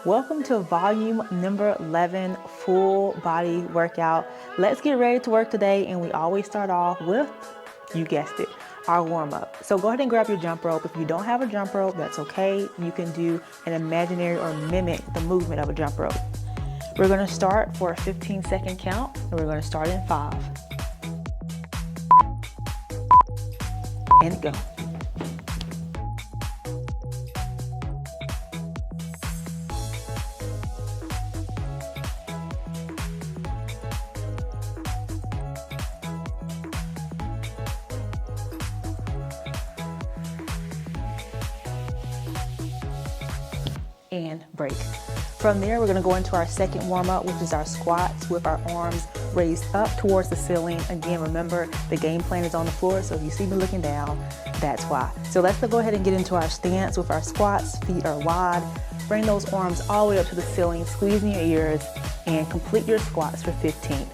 Welcome to volume number 11, full body workout. Let's get ready to work today, and we always start off with, you guessed it, our warm up. So go ahead and grab your jump rope. If you don't have a jump rope, that's okay. You can do an imaginary or mimic the movement of a jump rope. We're gonna start for a 15-second count, and we're gonna start in 5. And go. And break. From there, we're going to go into our second warm-up, which is our squats with our arms raised up towards the ceiling. Again, remember, the game plan is on the floor, so if you see me looking down, that's why. So let's go ahead and get into our stance with our squats. Feet are wide. Bring those arms all the way up to the ceiling, squeezing your ears, and complete your squats for 15.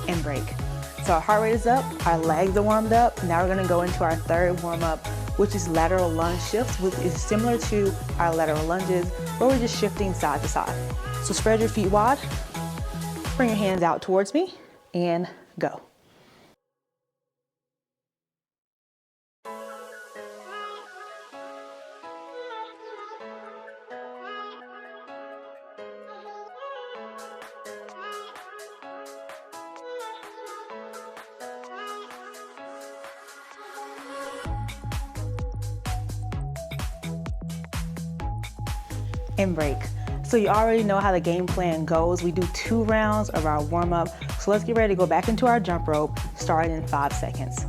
And break. So our heart rate is up, our legs are warmed up. Now we're going to go into our third warm-up, which is lateral lunge shifts, which is similar to our lateral lunges, where we're just shifting side to side. So spread your feet wide, bring your hands out towards me, and go. And break. So you already know how the game plan goes. We do 2 rounds of our warm-up. So let's get ready to go back into our jump rope, starting in 5 seconds.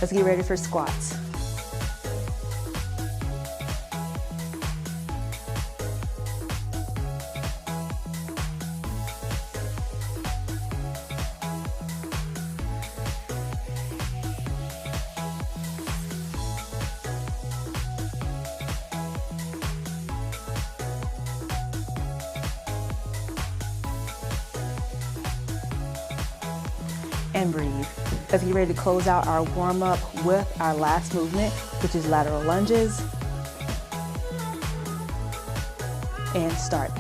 Let's get ready for squats. And breathe. Let's get ready to close out our warm-up with our last movement, which is lateral lunges. And start.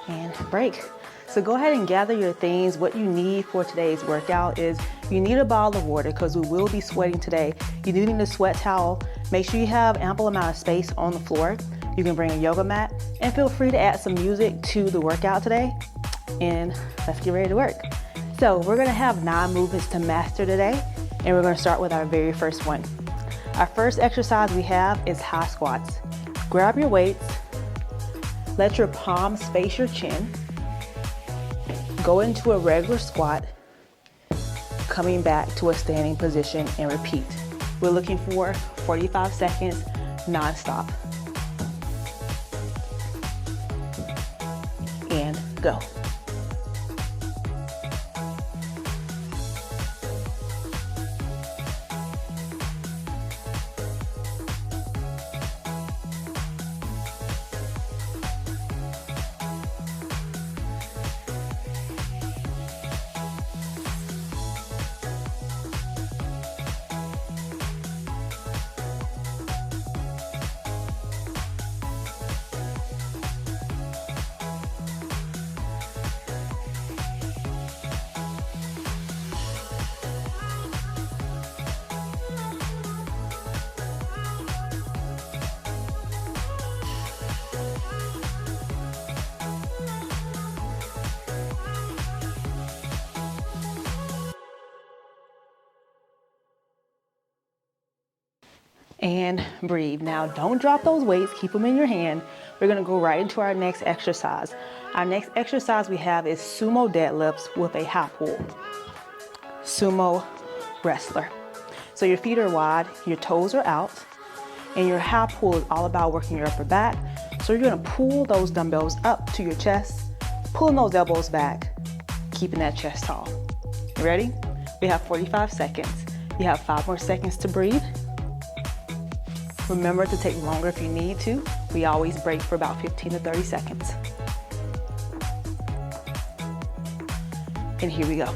And break. So go ahead and gather your things. What you need for today's workout is you need a bottle of water because we will be sweating today. You do need a sweat towel. Make sure you have ample amount of space on the floor. You can bring a yoga mat and feel free to add some music to the workout today. And let's get ready to work. So we're gonna have 9 movements to master today, and we're gonna start with our very first one. Our first exercise we have is high squats. Grab your weights. Let your palms face your chin. Go into a regular squat, coming back to a standing position, and repeat. We're looking for 45 seconds non-stop. And go. And breathe. Now don't drop those weights, keep them in your hand. We're gonna go right into our next exercise. Our next exercise we have is sumo deadlifts with a high pull. Sumo wrestler. So your feet are wide, your toes are out, and your high pull is all about working your upper back. So you're gonna pull those dumbbells up to your chest, pulling those elbows back, keeping that chest tall. You ready? We have 45 seconds. You have 5 more seconds to breathe. Remember to take longer if you need to. We always break for about 15 to 30 seconds. And here we go.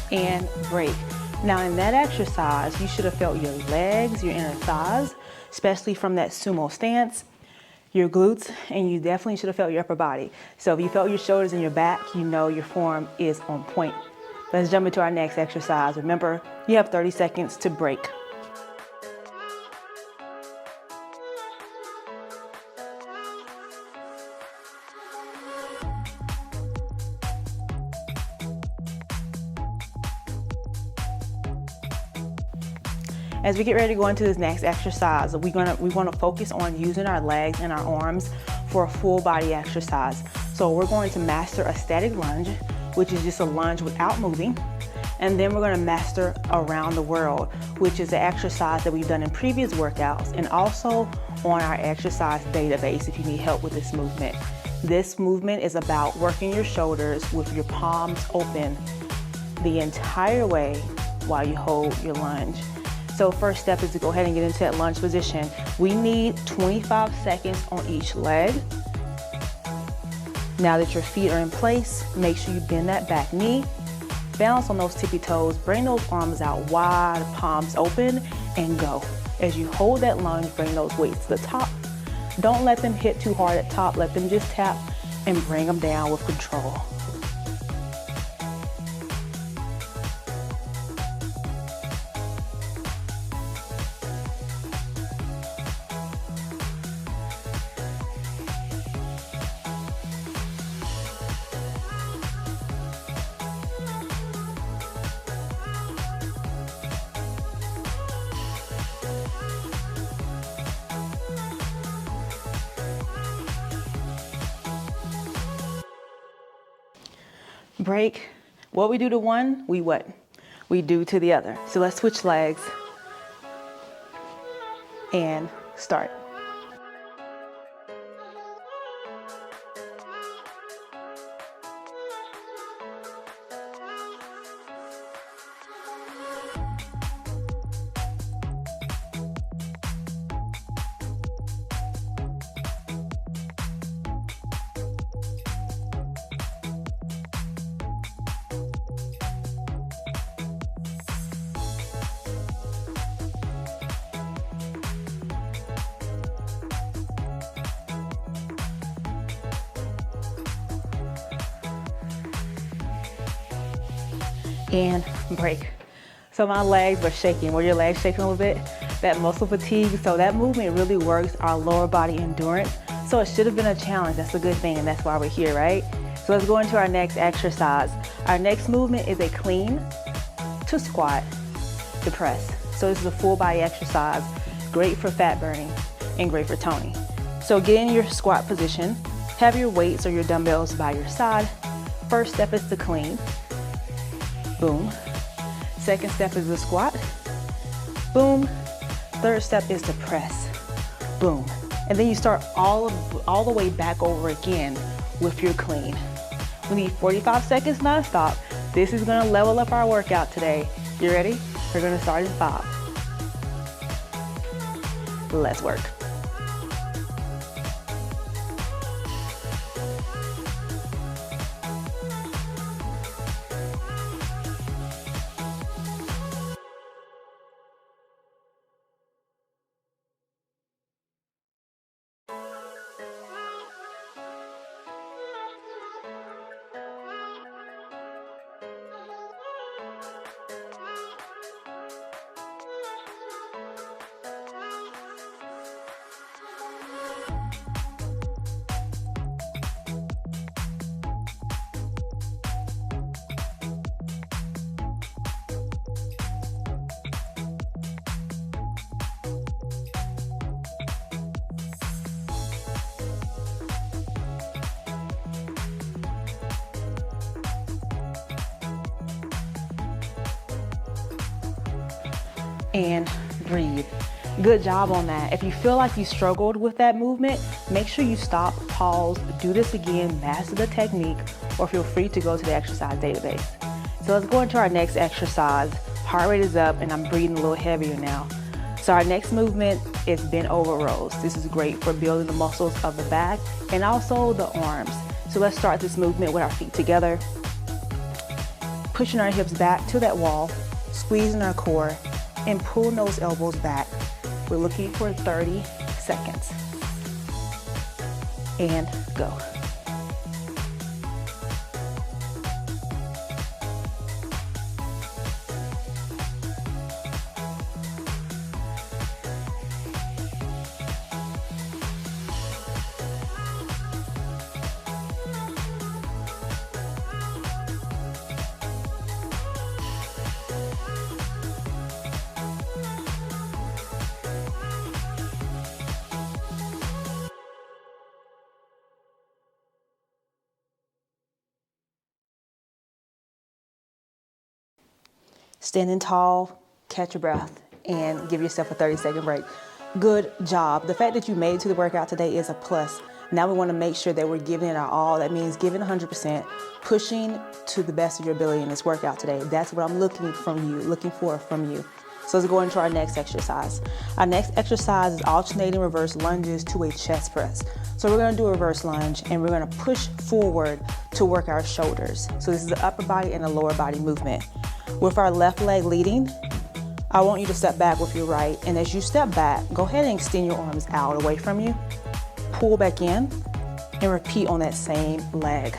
And break. Now in that exercise, you should have felt your legs, your inner thighs, especially from that sumo stance, your glutes, and you definitely should have felt your upper body. So if you felt your shoulders and your back, you know your form is on point. Let's jump into our next exercise. Remember, you have 30 seconds to break. As we get ready to go into this next exercise, we want to focus on using our legs and our arms for a full body exercise. So we're going to master a static lunge, which is just a lunge without moving. And then we're going to master around the world, which is the exercise that we've done in previous workouts and also on our exercise database if you need help with this movement. This movement is about working your shoulders with your palms open the entire way while you hold your lunge. So first step is to go ahead and get into that lunge position. We need 25 seconds on each leg. Now that your feet are in place, make sure you bend that back knee, balance on those tippy toes, bring those arms out wide, palms open, and go. As you hold that lunge, bring those weights to the top. Don't let them hit too hard at top, let them just tap and bring them down with control. Break. What we do to one, we do to the other. So let's switch legs and start. And break. So my legs were shaking. Were your legs shaking a little bit? That muscle fatigue. So that movement really works our lower body endurance. So it should have been a challenge. That's a good thing, and that's why we're here, right? So let's go into our next exercise. Our next movement is a clean to squat to press. So this is a full body exercise, great for fat burning and great for toning. So get in your squat position, have your weights or your dumbbells by your side. First step is to clean. Boom. Second step is the squat. Boom. Third step is to press. Boom. And then you start all the way back over again with your clean. We need 45 seconds nonstop. This is gonna level up our workout today. You ready? We're gonna start in 5. Let's work. And breathe. Good job on that. If you feel like you struggled with that movement, make sure you stop, pause, do this again, master the technique, or feel free to go to the exercise database. So let's go into our next exercise. Heart rate is up and I'm breathing a little heavier now. So our next movement is bent over rows. This is great for building the muscles of the back and also the arms. So let's start this movement with our feet together, pushing our hips back to that wall, squeezing our core, and pull those elbows back. We're looking for 30 seconds. And go. Standing tall, catch your breath, and give yourself a 30-second break. Good job. The fact that you made it to the workout today is a plus. Now we want to make sure that we're giving it our all. That means giving 100%, pushing to the best of your ability in this workout today. That's what I'm looking for from you. So let's go into our next exercise. Our next exercise is alternating reverse lunges to a chest press. So we're gonna do a reverse lunge and we're gonna push forward to work our shoulders. So this is the upper body and the lower body movement. With our left leg leading, I want you to step back with your right. And as you step back, go ahead and extend your arms out away from you. Pull back in and repeat on that same leg.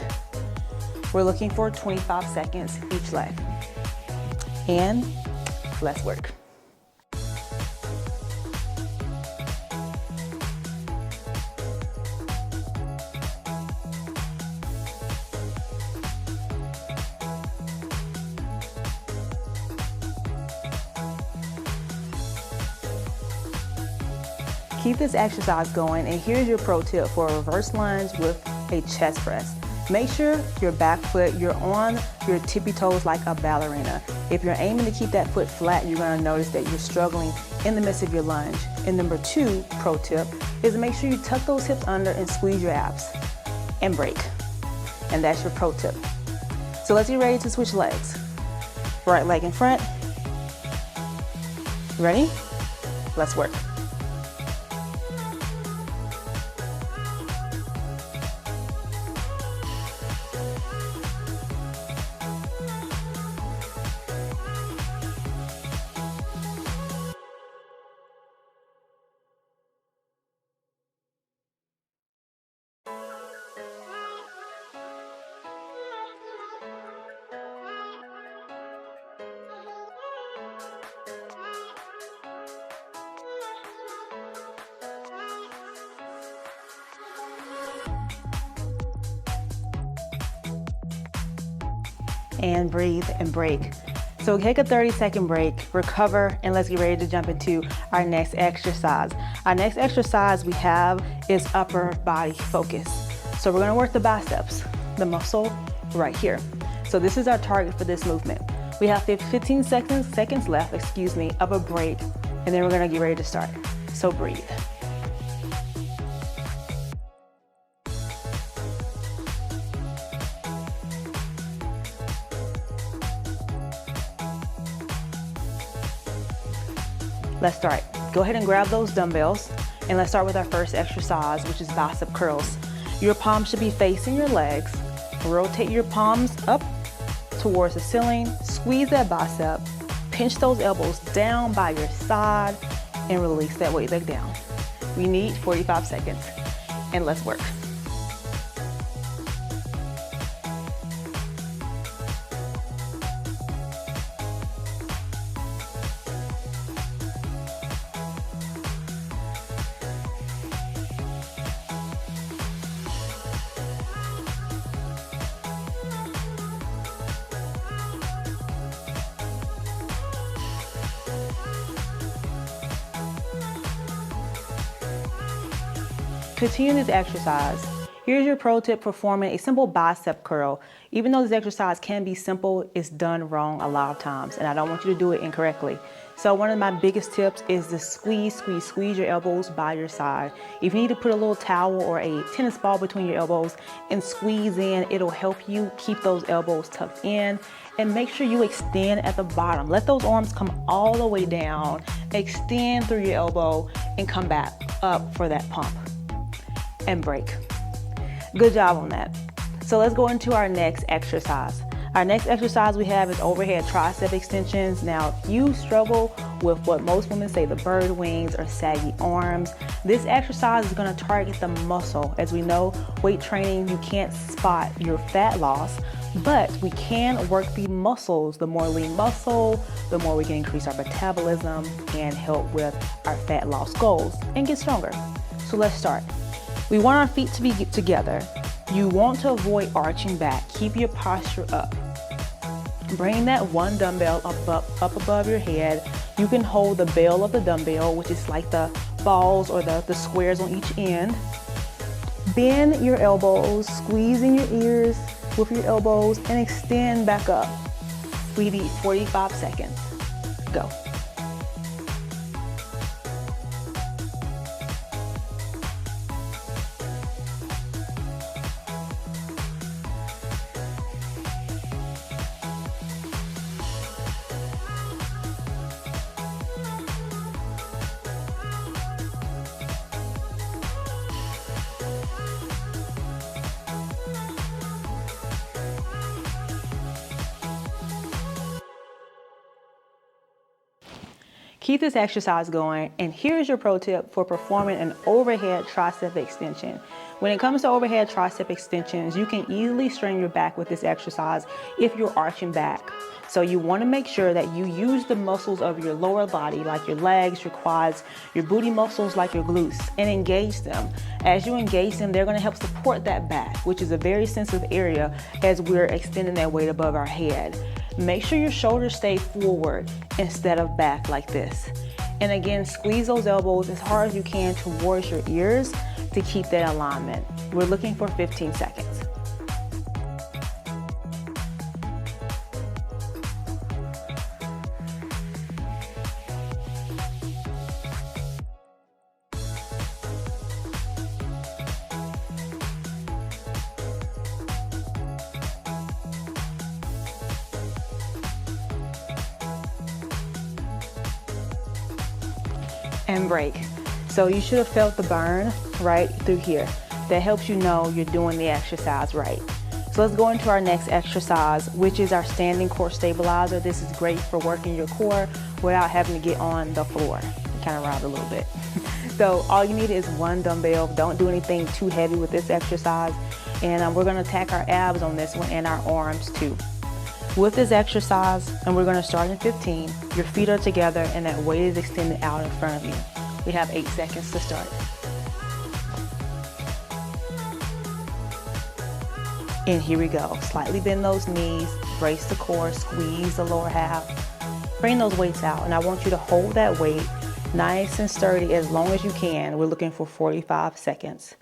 We're looking for 25 seconds each leg. And let's work. Keep this exercise going, and here's your pro tip for a reverse lunge with a chest press. Make sure your back foot, you're on your tippy toes like a ballerina. If you're aiming to keep that foot flat, you're gonna notice that you're struggling in the midst of your lunge. And number 2 pro tip is to make sure you tuck those hips under and squeeze your abs and break. And that's your pro tip. So let's get ready to switch legs. Right leg in front. Ready? Let's work. And breathe and break. So take a 30-second break, recover, and let's get ready to jump into our next exercise. Our next exercise we have is upper body focus. So we're gonna work the biceps, the muscle right here. So this is our target for this movement. We have 15 seconds left, of a break, and then we're gonna get ready to start. So breathe. Let's start. Go ahead and grab those dumbbells, and let's start with our first exercise, which is bicep curls. Your palms should be facing your legs. Rotate your palms up towards the ceiling. Squeeze that bicep. Pinch those elbows down by your side and release that weight leg down. We need 45 seconds, and let's work. Continue this exercise. Here's your pro tip for forming a simple bicep curl. Even though this exercise can be simple, it's done wrong a lot of times, and I don't want you to do it incorrectly. So one of my biggest tips is to squeeze your elbows by your side. If you need to put a little towel or a tennis ball between your elbows and squeeze in, it'll help you keep those elbows tucked in. And make sure you extend at the bottom. Let those arms come all the way down, extend through your elbow, and come back up for that pump. And break. Good job on that. So let's go into our next exercise. Our next exercise we have is overhead tricep extensions. Now, if you struggle with what most women say, the bird wings or saggy arms, this exercise is going to target the muscle. As we know, weight training, you can't spot your fat loss, but we can work the muscles. The more lean muscle, the more we can increase our metabolism and help with our fat loss goals and get stronger. So let's start. We want our feet to be together. You want to avoid arching back. Keep your posture up. Bring that one dumbbell up above your head. You can hold the bell of the dumbbell, which is like the balls or the squares on each end. Bend your elbows, squeezing your ears with your elbows, and extend back up. We need 45 seconds. Go. Keep this exercise going, and here's your pro tip for performing an overhead tricep extension. When it comes to overhead tricep extensions, you can easily strain your back with this exercise if you're arching back. So you want to make sure that you use the muscles of your lower body, like your legs, your quads, your booty muscles like your glutes, and engage them. As you engage them, they're going to help support that back, which is a very sensitive area as we're extending that weight above our head. Make sure your shoulders stay forward instead of back like this. And again, squeeze those elbows as hard as you can towards your ears to keep that alignment. We're looking for 15 seconds. And break. So you should have felt the burn right through here. That helps you know you're doing the exercise right. So let's go into our next exercise, which is our standing core stabilizer. This is great for working your core without having to get on the floor. Kind of round a little bit. So all you need is one dumbbell. Don't do anything too heavy with this exercise. And we're gonna attack our abs on this one and our arms too. With this exercise, and we're gonna start in 15, your feet are together and that weight is extended out in front of you. We have 8 seconds to start. And here we go. Slightly bend those knees, brace the core, squeeze the lower half. Bring those weights out, and I want you to hold that weight nice and sturdy as long as you can. We're looking for 45 seconds.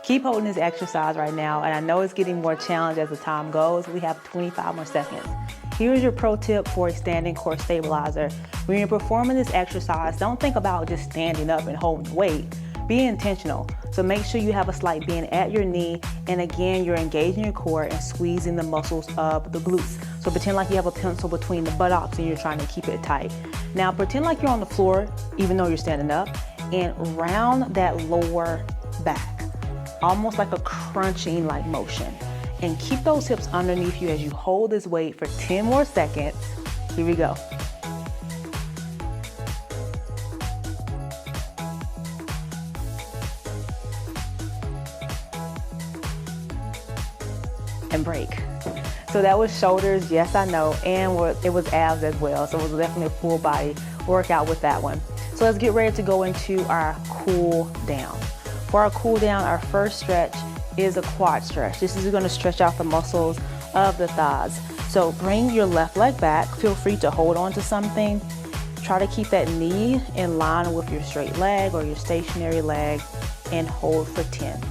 Keep holding this exercise right now, and I know it's getting more challenging as the time goes. We have 25 more seconds. Here's your pro tip for a standing core stabilizer. When you're performing this exercise, don't think about just standing up and holding weight. Be intentional. So make sure you have a slight bend at your knee, and again, you're engaging your core and squeezing the muscles of the glutes. So pretend like you have a pencil between the buttocks and you're trying to keep it tight. Now pretend like you're on the floor, even though you're standing up, and round that lower back, almost like a crunching like motion. And keep those hips underneath you as you hold this weight for 10 more seconds. Here we go. And break. So that was shoulders, yes I know, and it was abs as well. So it was definitely a full body workout with that one. So let's get ready to go into our cool down. For our cool down, our first stretch is a quad stretch. This is going to stretch out the muscles of the thighs. So bring your left leg back. Feel free to hold on to something. Try to keep that knee in line with your straight leg or your stationary leg and hold for 10.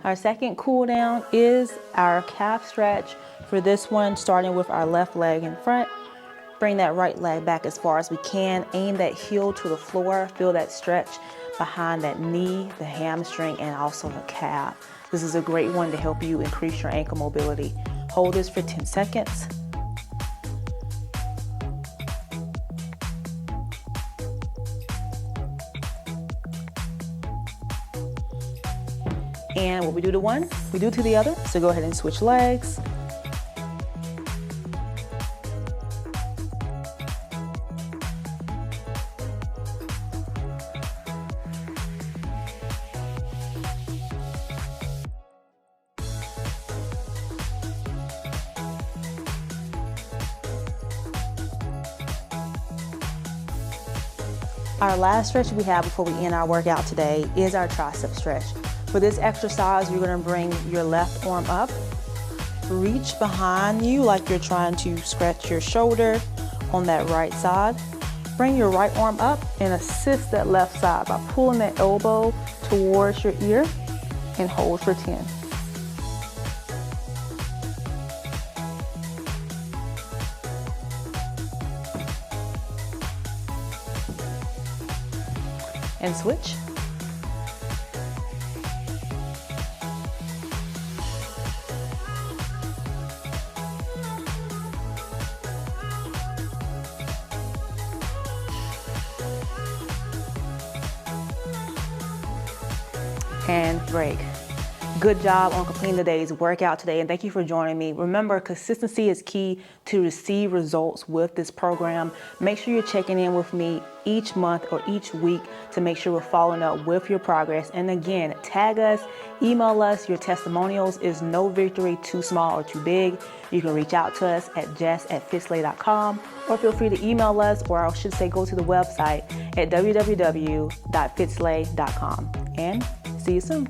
Our second cool down is our calf stretch. For this one, starting with our left leg in front, bring that right leg back as far as we can. Aim that heel to the floor. Feel that stretch behind that knee, the hamstring, and also the calf. This is a great one to help you increase your ankle mobility. Hold this for 10 seconds. And what we do to one, we do to the other. So go ahead and switch legs. Our last stretch we have before we end our workout today is our tricep stretch. For this exercise, you're gonna bring your left arm up, reach behind you like you're trying to scratch your shoulder on that right side. Bring your right arm up and assist that left side by pulling that elbow towards your ear and hold for 10. And switch. And break. Good job on completing the day's workout today, and thank you for joining me. Remember, consistency is key to receive results with this program. Make sure you're checking in with me each month or each week to make sure we're following up with your progress. And again, tag us, email us. Your testimonials is no victory too small or too big. You can reach out to us at jess@fitslay.com, or feel free to email us, or I should say go to the website at www.fitslay.com. And see you soon.